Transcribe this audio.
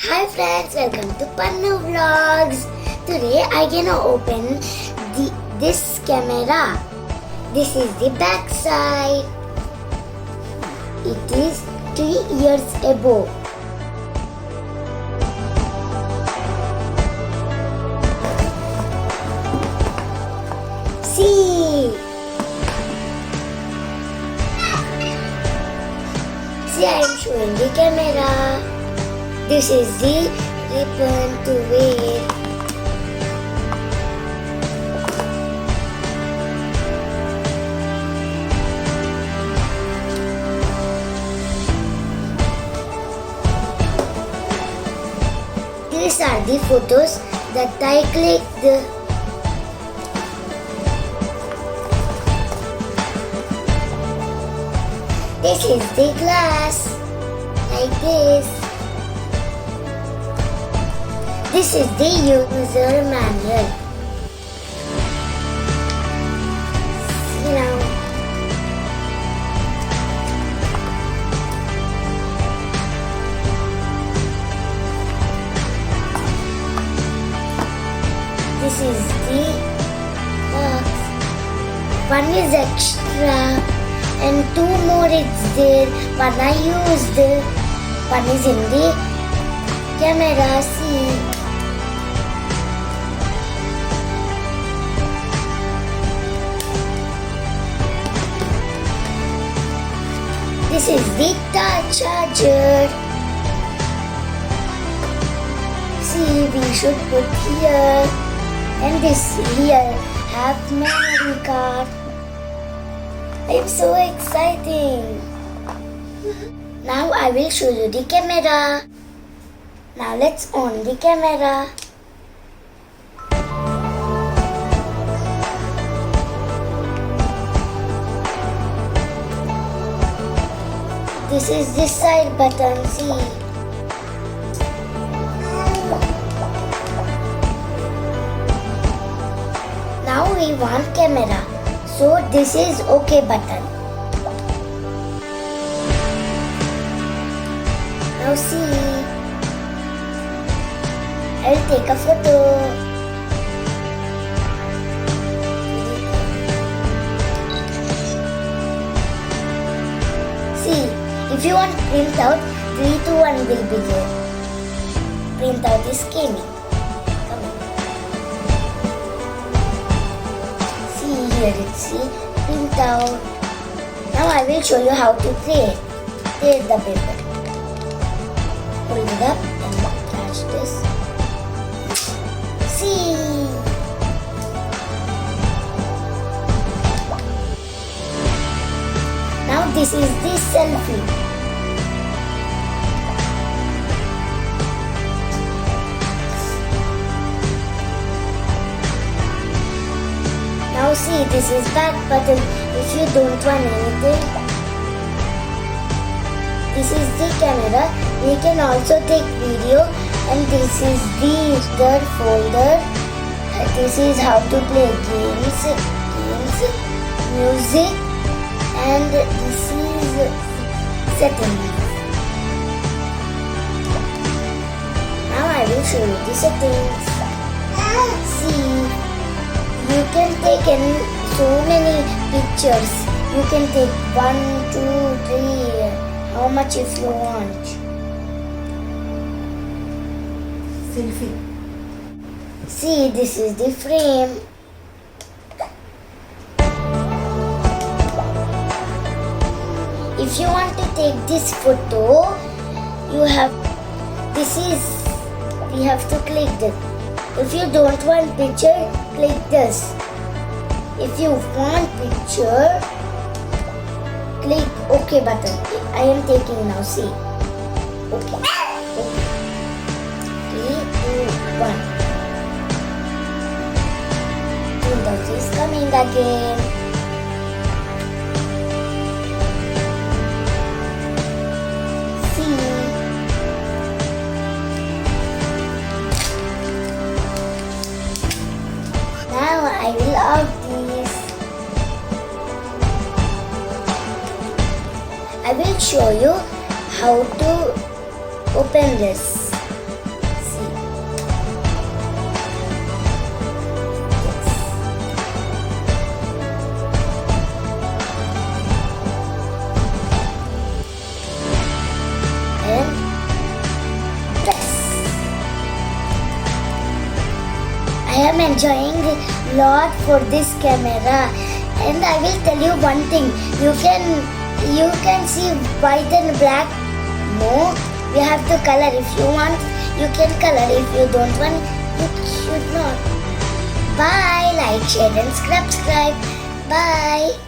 Hi friends, welcome to Pannu Vlogs. Today I gonna open this camera. This is the back side. It is 3 years ago. See, I am showing the camera. This is the ribbon to wear. These are the photos that I clicked. This is the glass, like this. This is the user manual. See now. This is the box. One is extra and two more is there. One I used. One is in the camera. See. This is the charger. See, we should put here. And this here have memory card. I'm so exciting. Now I will show you the camera. Now let's on the camera. This is the side button, see. Now we want camera, so this is OK button. Now see, I'll take a photo. See, if you want print out, 3, 2, 1 will be there. Print out is coming. Come on. See here, it's see, print out. Now I will show you how to tear the paper. Hold it up and attach this. See. Now this is the selfie. Now see, this is back button if you don't want anything. This is the camera. We can also take video, and this is the third folder. This is how to play games, music, and this is settings. Now I will show you the settings. See, you can take so many pictures. You can take 1, 2, 3. How much if you want? Selfie. See, this is the frame. If you want to take this photo, we have to click this. If you don't want picture, click this. If you want picture, click OK button. I am taking now, see. OK. 3, 2, 1. Windows is coming again. See. Now I will out this. I will show you how to open this. I'm enjoying a lot for this camera. And I will tell you one thing. You can see white and black. No, you have to color. If you want, you can color. If you don't want, you should not. Bye. Like, share and subscribe. Bye.